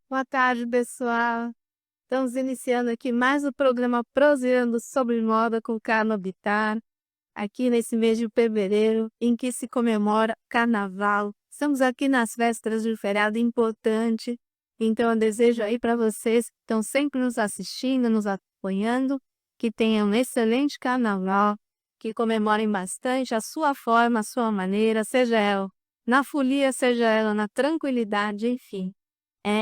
Boa tarde, pessoal. Estamos iniciando aqui mais o programa Proseando sobre Moda com Carla Bittar, aqui nesse mês de fevereiro, em que se comemora Carnaval. Estamos aqui nas vésperas de um feriado importante, então eu desejo aí para vocês que estão sempre nos assistindo, nos acompanhando, que tenham um excelente Carnaval, que comemorem bastante a sua forma, a sua maneira, seja ela na folia, seja ela na tranquilidade, enfim.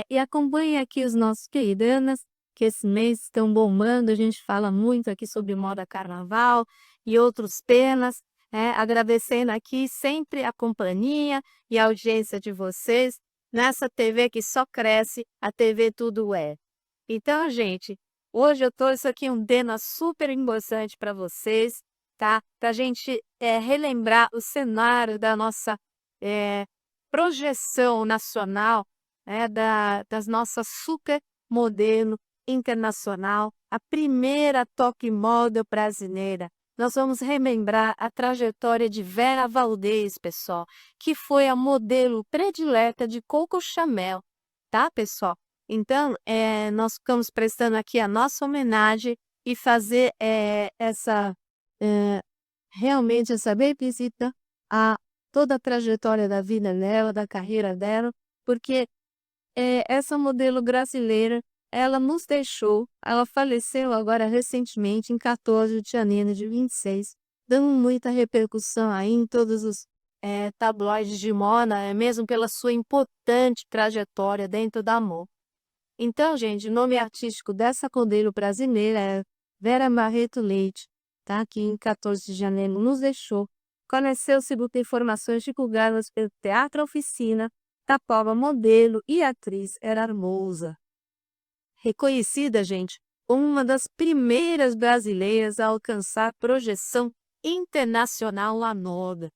E acompanhe aqui os nossos queridanas, que esse mês estão bombando, a gente fala muito aqui sobre moda carnaval e outros temas, agradecendo aqui sempre a companhia e a audiência de vocês, nessa TV que só cresce, a TV Tudo É. Então, gente, hoje eu trouxe aqui um tema super importante para vocês, tá? Para a gente relembrar o cenário da nossa projeção nacional, das nossas super modelo internacional, a primeira top model brasileira. Nós vamos relembrar a trajetória de Vera Valdez, pessoal, que foi a modelo predileta de Coco Chanel, tá, pessoal? Então, nós ficamos prestando aqui a nossa homenagem e fazer realmente essa visita a toda a trajetória da vida dela, da carreira dela, porque essa modelo brasileira, ela nos deixou, ela faleceu agora recentemente, em 14 de janeiro de 26, dando muita repercussão aí em todos os tabloides de moda, mesmo pela sua importante trajetória dentro da moda. Então, gente, o nome artístico dessa modelo brasileira é Vera Barreto Leite, tá? Que em 14 de janeiro nos deixou. Conheceu-se por informações divulgadas pelo Teatro Oficina, da qual a modelo e atriz era Hermosa. Reconhecida, gente, como uma das primeiras brasileiras a alcançar projeção internacional na moda.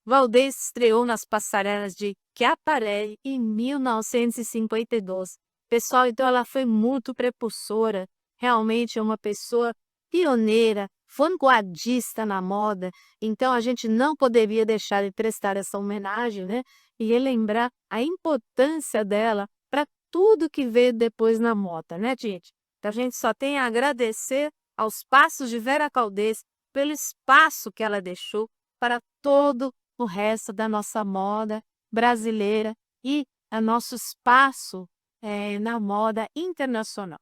Valdez estreou nas passarelas de Chiaparelli em 1952. Pessoal, então ela foi muito precursora, realmente é uma pessoa pioneira, vanguardista na moda, então a gente não poderia deixar de prestar essa homenagem, né? E relembrar a importância dela para tudo que veio depois na moda, né, gente? Então a gente só tem a agradecer aos passos de Vera Valdez pelo espaço que ela deixou para todo o resto da nossa moda brasileira e o nosso espaço na moda internacional.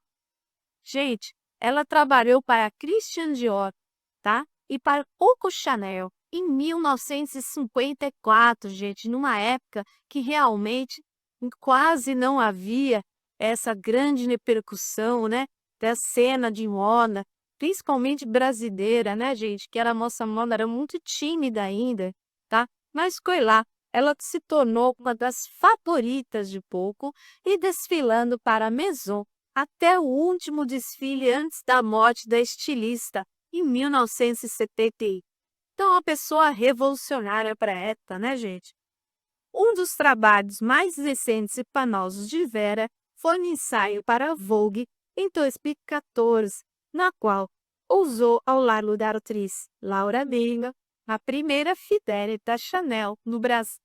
Gente, ela trabalhou para Christian Dior, tá? E para Coco Chanel em 1954, gente, numa época que realmente quase não havia essa grande repercussão, né, da cena de moda, principalmente brasileira, né, gente, que a nossa moda era muito tímida ainda, tá? Mas foi lá, ela se tornou uma das favoritas de Coco e desfilando para a Maison até o último desfile antes da morte da estilista, em 1971. Então, uma pessoa revolucionária para a época, né, gente? Um dos trabalhos mais recentes e famosos de Vera foi um ensaio para a Vogue em 2014, na qual usou ao lado da atriz Laura Minga, a primeira fidélite da Chanel no Brasil.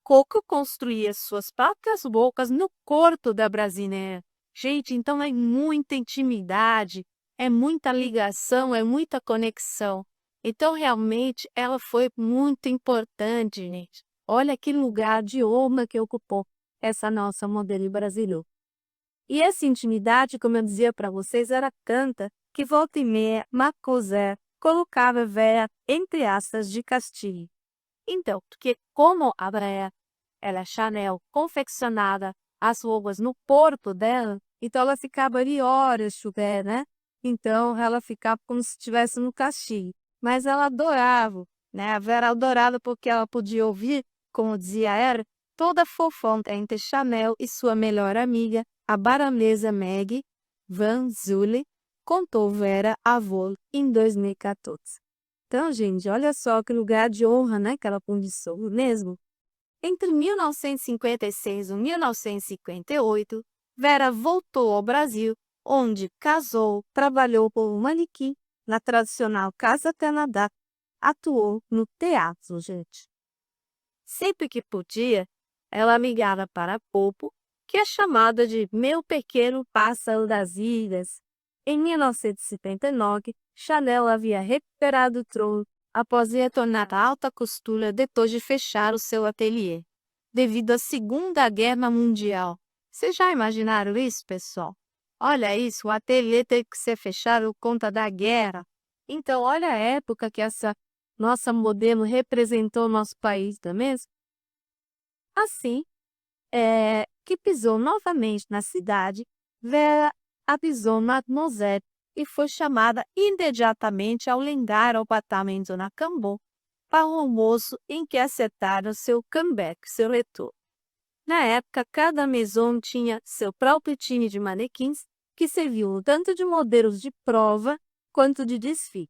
Coco construía suas próprias bocas no corpo da brasileira. Gente, então é muita intimidade, é muita ligação, é muita conexão. Então, realmente, ela foi muito importante, gente. Olha que lugar de honra que ocupou essa nossa modelo brasileira. E essa intimidade, como eu dizia para vocês, era tanta que volta e meia, Mademoiselle colocava Vera entre aspas de castigo. Então, porque como a Vera, ela é Chanel, confeccionada as roupas no corpo dela, então ela ficava ali horas chovendo, né? Então ela ficava como se estivesse no castigo. Mas ela adorava, né? A Vera adorava porque ela podia ouvir, como dizia ela, toda a fofoca entre Chanel e sua melhor amiga, a baronesa Maggie Van Zule, contou Vera a Vogue em 2014. Então, gente, olha só que lugar de honra, né, que ela conquistou mesmo. Entre 1956 e 1958, Vera voltou ao Brasil, onde casou, trabalhou como manequim na tradicional Casa Canadá, atuou no teatro, gente. Sempre que podia, ela migrava para Popo, que é chamada de Meu Pequeno Pássaro das Ilhas. Em 1979, Chanel havia recuperado o trono após retornar à alta costura depois de fechar o seu ateliê, devido à Segunda Guerra Mundial. Vocês já imaginaram isso, pessoal? Olha isso, o ateliê teve que ser fechado por conta da guerra. Então, olha a época que essa nossa modelo representou o nosso país, não é mesmo? Assim, que pisou novamente na cidade, Vera avisou Mademoiselle e foi chamada imediatamente ao lendário apartamento na Cambon para o almoço em que acertaram seu comeback, seu retorno. Na época, cada maison tinha seu próprio time de manequins que serviam tanto de modelos de prova quanto de desfile.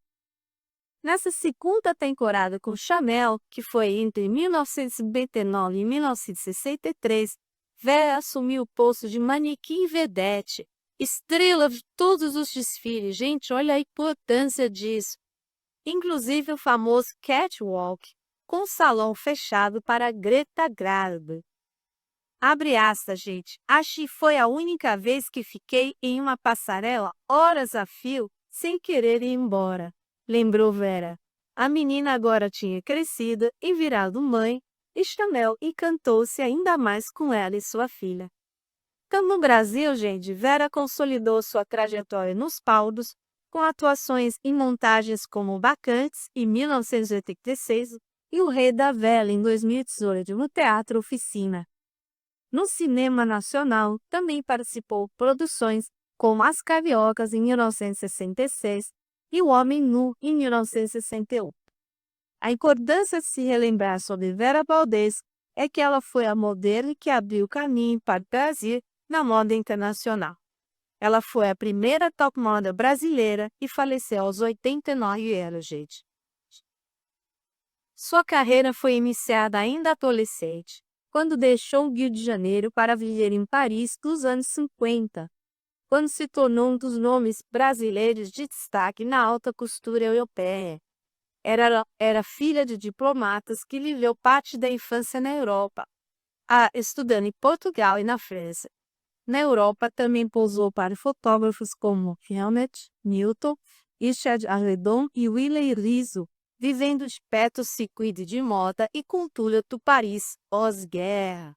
Nessa segunda temporada com Chanel, que foi entre 1959 e 1963, Vera assumiu o posto de manequim vedette, estrela de todos os desfiles. Gente, olha a importância disso. Inclusive o famoso catwalk, com o salão fechado para Greta Garbo. Abre aspas, gente. Acho que foi a única vez que fiquei em uma passarela horas a fio, sem querer ir embora. Lembrou Vera. A menina agora tinha crescido e virado mãe, e Chanel encantou-se ainda mais com ela e sua filha. Então, no Brasil, gente, Vera consolidou sua trajetória nos palcos, com atuações em montagens como Bacantes, em 1986, e O Rei da Vela, em 2018, no Teatro Oficina. No cinema nacional, também participou de produções como As Cariocas, em 1966, e O Homem Nu, em 1961. A importância de se relembrar sobre Vera Valdez é que ela foi a modelo que abriu o caminho para o Brasil na moda internacional. Ela foi a primeira top model brasileira e faleceu aos 89 anos, gente. Sua carreira foi iniciada ainda adolescente, quando deixou o Rio de Janeiro para viver em Paris nos anos 50, quando se tornou um dos nomes brasileiros de destaque na alta costura europeia. Era filha de diplomatas que viveu parte da infância na Europa, estudando em Portugal e na França. Na Europa, também posou para fotógrafos como Helmut Newton, Richard Arredon e Willy Rizzo, vivendo de perto o circuito de moda e cultura do Paris pós-guerra.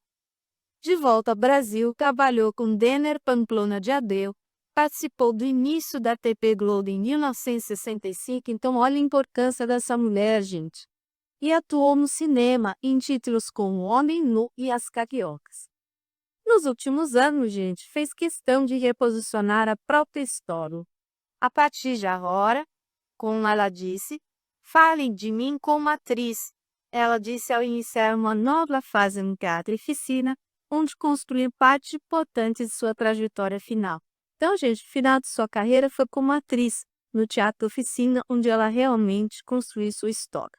De volta ao Brasil, trabalhou com Denner Pamplona de Abreu, participou do início da TV Globo em 1965, então olha a importância dessa mulher, gente. E atuou no cinema em títulos como O Homem Nu e As Cariocas. Nos últimos anos, gente, fez questão de reposicionar a própria história. A partir de agora, como ela disse, falem de mim como atriz. Ela disse ao iniciar uma nova fase no Teatro Oficina, onde construiu parte importante de sua trajetória final. Então, gente, o final de sua carreira foi como atriz no Teatro Oficina, onde ela realmente construiu sua história.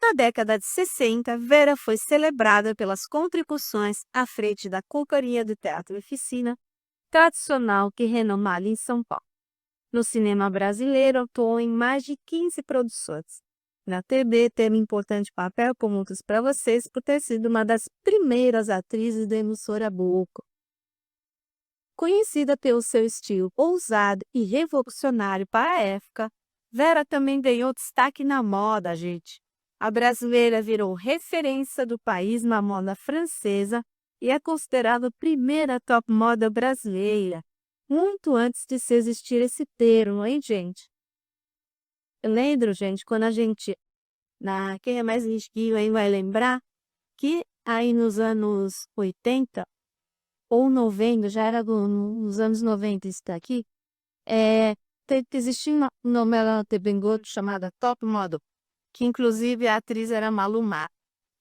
Na década de 60, Vera foi celebrada pelas contribuições à frente da Companhia do Teatro Oficina, tradicional que renomada em São Paulo. No cinema brasileiro, atuou em mais de 15 produções. Na TV, teve um importante papel, como outros para vocês, por ter sido uma das primeiras atrizes da emissora Boco. Conhecida pelo seu estilo ousado e revolucionário para a época, Vera também ganhou destaque na moda, gente. A brasileira virou referência do país na moda francesa e é considerada a primeira top moda brasileira, muito antes de se existir esse termo, hein, gente? Eu lembro, gente, quando a gente, quem é mais risquinho aí vai lembrar, que aí nos anos 80 ou 90, já era nos anos 90 isso daqui, existia uma novela na TV Globo chamada Top Model, que inclusive a atriz era Malu Mader.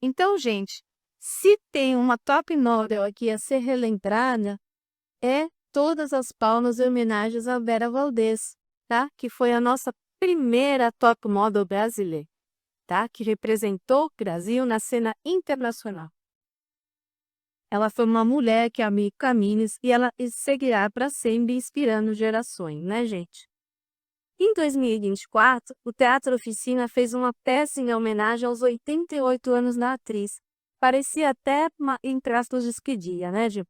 Então, gente, se tem uma top model aqui a ser relembrada, é todas as palmas e homenagens a Vera Valdez, tá? Que foi a nossa primeira top model brasileira, tá? Que representou o Brasil na cena internacional. Ela foi uma mulher que abriu caminhos e ela seguirá para sempre inspirando gerações, né, gente? Em 2024, o Teatro Oficina fez uma peça em homenagem aos 88 anos da atriz. Parecia até uma, entre aspas, despedida, né, de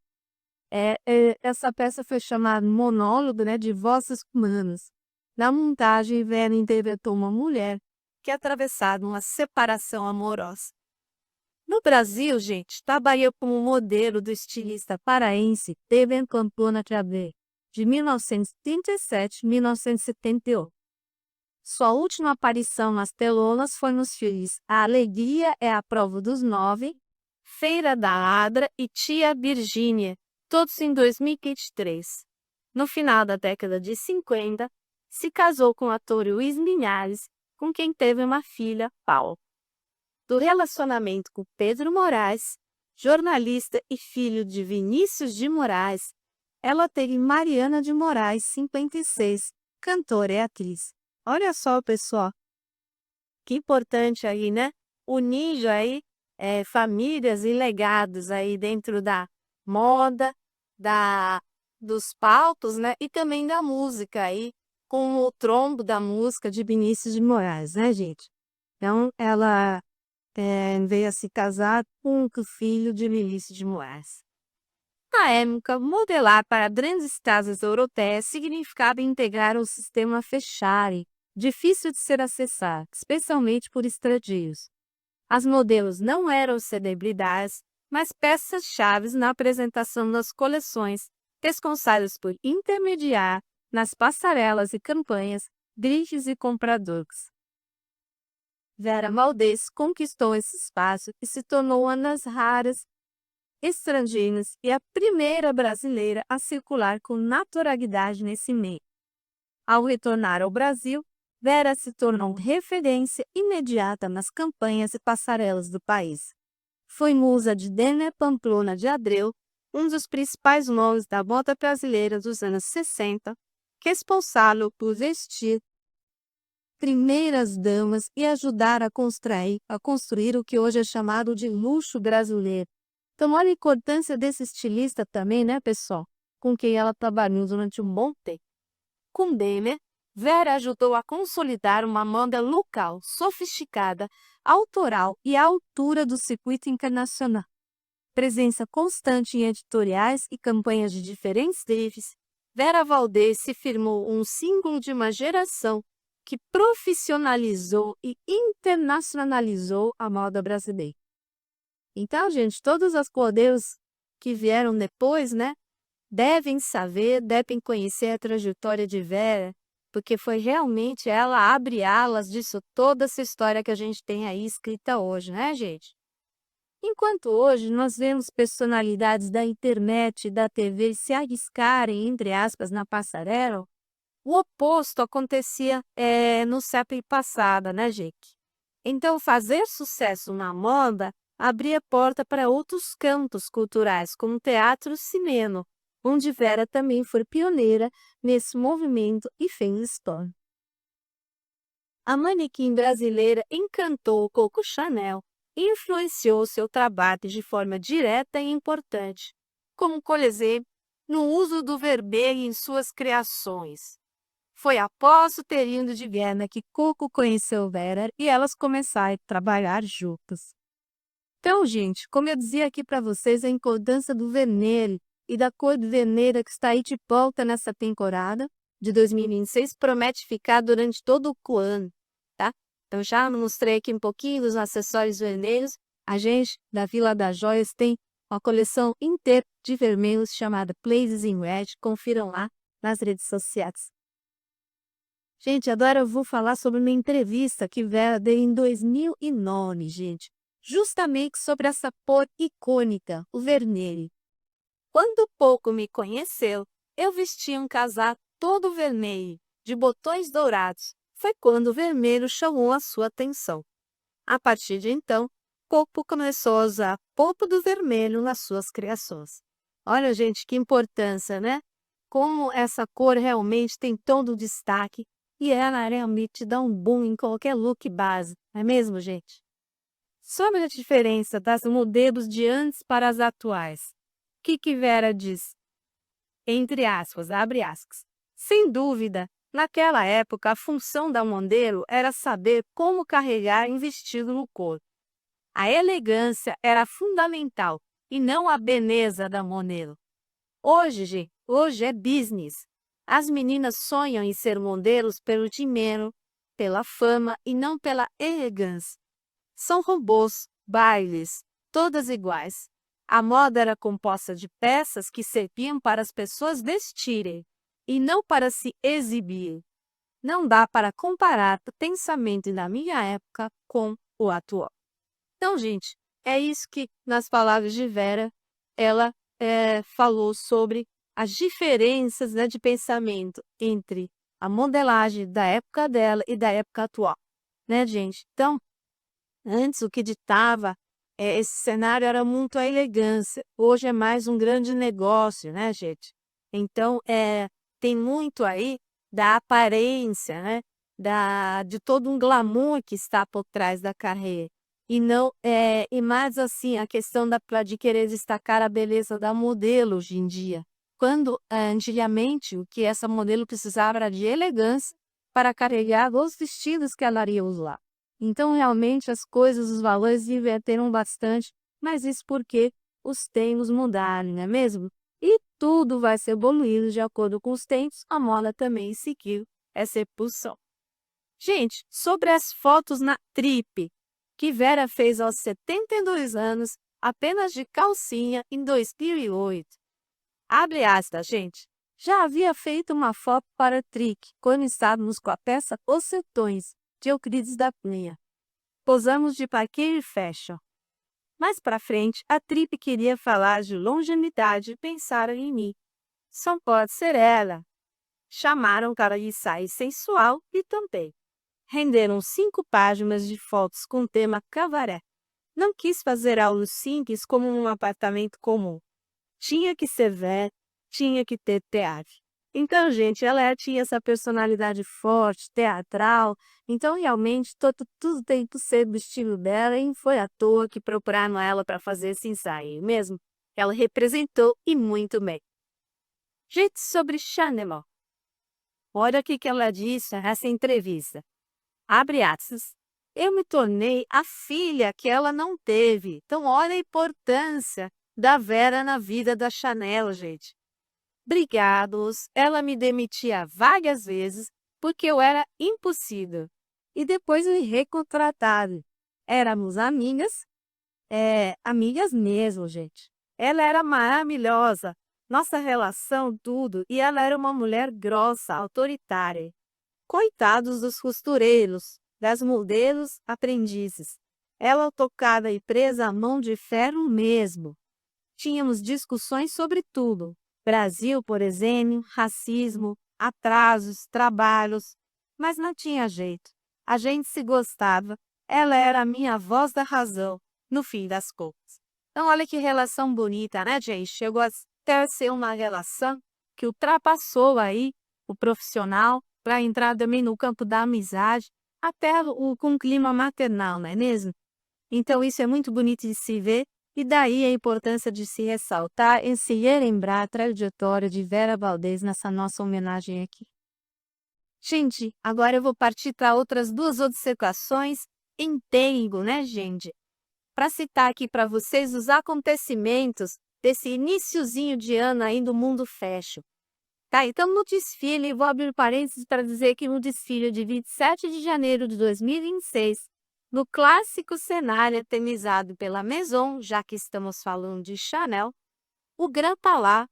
essa peça foi chamada Monólogo, né, de Vozes Humanas. Na montagem, Vera interpretou uma mulher que atravessava uma separação amorosa. No Brasil, gente, trabalhou como modelo do estilista paraense Steven Pamplona Xavier, de 1937 a 1978. Sua última aparição nas telonas foi nos filmes A Alegria é a Prova dos Nove, Feira da Adra e Tia Virgínia, todos em 2023. No final da década de 50, se casou com o ator Luiz Linhares, com quem teve uma filha, Paula. Do relacionamento com Pedro Moraes, jornalista e filho de Vinícius de Moraes, ela teve Mariana de Moraes, 56, cantora e atriz. Olha só, pessoal, que importante aí, né? Unir aí famílias e legados aí dentro da moda, dos palcos, né? E também da música aí, com o trombo da música de Vinícius de Moraes, né, gente? Então, ela veio a se casar com o filho de Vinícius de Moraes. Na época, modelar para grandes casas europeias significava integrar um sistema fechado, difícil de ser acessado, especialmente por estrangeiros. As modelos não eram celebridades, mas peças-chave na apresentação das coleções, responsáveis por intermediar nas passarelas e campanhas, grifes e compradores. Vera Valdez conquistou esse espaço e se tornou uma das raras estrangeiras e a primeira brasileira a circular com naturalidade nesse meio. Ao retornar ao Brasil, Vera se tornou referência imediata nas campanhas e passarelas do país. Foi musa de Denner Pamplona de Abreu, um dos principais nomes da moda brasileira dos anos 60, responsável por vestir primeiras damas e ajudar a construir o que hoje é chamado de luxo brasileiro. Então, olha a importância desse estilista também, né, pessoal? Com quem ela trabalhou durante um bom tempo. Com Denner, Vera ajudou a consolidar uma moda local, sofisticada, autoral e à altura do circuito internacional. Presença constante em editoriais e campanhas de diferentes grifes, Vera Valdez se firmou um símbolo de uma geração que profissionalizou e internacionalizou a moda brasileira. Então, gente, todos os modelos que vieram depois, né, devem saber, devem conhecer a trajetória de Vera, porque foi realmente ela abre alas disso, toda essa história que a gente tem aí escrita hoje, né, gente? Enquanto hoje nós vemos personalidades da internet e da TV se arriscarem, entre aspas, na passarela, o oposto acontecia no século passado, né, gente? Então, fazer sucesso na moda abria porta para outros campos culturais, como teatro e cinema, onde Vera também foi pioneira nesse movimento e fez história. A manequim brasileira encantou Coco Chanel e influenciou seu trabalho de forma direta e importante, como, por exemplo, no uso do vermelho em suas criações. Foi após o período de Viena que Coco conheceu Vera e elas começaram a trabalhar juntas. Então, gente, como eu dizia aqui para vocês, a importância do vermelho e da cor vermelha que está aí de volta nessa temporada de 2026 promete ficar durante todo o ano, tá? Então, já mostrei aqui um pouquinho dos acessórios vermelhos. A gente, da Vila das Joias, tem uma coleção inteira de vermelhos chamada Places in Red. Confiram lá nas redes sociais. Gente, agora eu vou falar sobre uma entrevista que Vera deu em 2009, gente. Justamente sobre essa cor icônica, o vermelho. Quando pouco me conheceu, eu vestia um casaco todo vermelho, de botões dourados. Foi quando o vermelho chamou a sua atenção. A partir de então, Coco começou a usar pouco do vermelho nas suas criações. Olha, gente, que importância, né? Como essa cor realmente tem todo o destaque e ela realmente dá um boom em qualquer look base, não é mesmo, gente? Sobre a diferença das modelos de antes para as atuais, o que Vera diz? Entre aspas, abre aspas. Sem dúvida, Naquela época, a função da modelo era saber como carregar um vestido no corpo. A elegância era fundamental e não a beleza da modelo. Hoje é business. As meninas sonham em ser modelos pelo dinheiro, pela fama e não pela elegância. São robôs, bailes, todas iguais. A moda era composta de peças que serviam para as pessoas vestirem e não para se exibir. Não dá para comparar o pensamento da minha época com o atual. Então, gente, é isso que, nas palavras de Vera, ela falou sobre as diferenças, né, de pensamento entre a modelagem da época dela e da época atual, né, gente? Então, antes o que ditava esse cenário era muito a elegância. Hoje é mais um grande negócio, né, gente? Então, tem muito aí da aparência, né? De todo um glamour que está por trás da carreira. E não e mais assim a questão de querer destacar a beleza da modelo hoje em dia. Quando antigamente o que essa modelo precisava era de elegância para carregar os vestidos que ela iria usar. Então, realmente, as coisas, os valores inverteram bastante, mas isso porque os tempos mudaram, não é mesmo? E tudo vai ser evoluído de acordo com os tempos, a moda também seguiu essa evolução. Gente, sobre as fotos na trip, que Vera fez aos 72 anos, apenas de calcinha, em 2008. Abre aspas, gente. Já havia feito uma foto para Trick, quando estávamos com a peça Os Sertões, de Euclides da Cunha. Posamos de paquete e fashion. Mais para frente, a Trip queria falar de longevidade e pensaram em mim. Só pode ser ela. Chamaram para ensaio sensual e também. Renderam 5 páginas de fotos com o tema cabaré. Não quis fazer algo simples como num apartamento comum. Tinha que ser velho, tinha que ter teatro. Então, gente, ela tinha essa personalidade forte, teatral. Então, realmente, tudo tem que ser do estilo dela. E foi à toa que procuraram ela para fazer esse ensaio mesmo. Ela representou e muito bem. Gente, sobre Chanel. Olha o que ela disse nessa entrevista. Abre aspas. Eu me tornei a filha que ela não teve. Então, olha a importância da Vera na vida da Chanel, gente. Brigados, ela me demitia várias vezes porque eu era impossível. E depois me recontrataram. Éramos amigas mesmo, gente. Ela era maravilhosa. Nossa relação, tudo. E ela era uma mulher grossa, autoritária. Coitados dos costureiros, das modelos, aprendizes. Ela tocada e presa à mão de ferro mesmo. Tínhamos discussões sobre tudo. Brasil, por exemplo, racismo, atrasos, trabalhos. Mas não tinha jeito. A gente se gostava. Ela era a minha voz da razão, no fim das contas. Então, olha que relação bonita, né, gente? Chegou até a ser uma relação que ultrapassou aí o profissional para entrar também no campo da amizade, até com o clima maternal, não é mesmo? Então, isso é muito bonito de se ver. E daí a importância de se ressaltar e se relembrar a trajetória de Vera Valdez nessa nossa homenagem aqui. Gente, agora eu vou partir para outras 2 observações em tempo, né, gente? Para citar aqui para vocês os acontecimentos desse iniciozinho de ano aí do mundo fashion. Tá, então no desfile, vou abrir parênteses para dizer que no desfile de 27 de janeiro de 2026, no clássico cenário eternizado pela Maison, já que estamos falando de Chanel, o Grand Palais,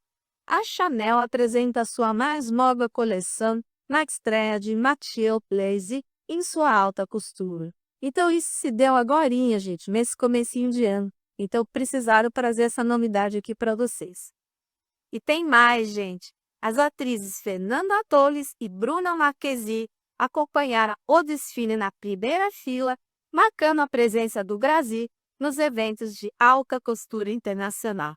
a Chanel apresenta sua mais nova coleção na estreia de Mathieu Blaze em sua alta costura. Então isso se deu agorinha, gente, nesse comecinho de ano. Então precisaram trazer essa novidade aqui para vocês. E tem mais, gente. As atrizes Fernanda Torres e Bruna Marquezine acompanharam o desfile na primeira fila, marcando a presença do Brasil nos eventos de alta costura internacional.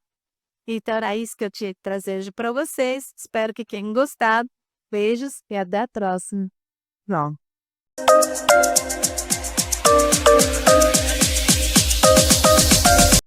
Então era isso que eu tinha que trazer para vocês. Espero que tenham gostado. Beijos e até a próxima. Não.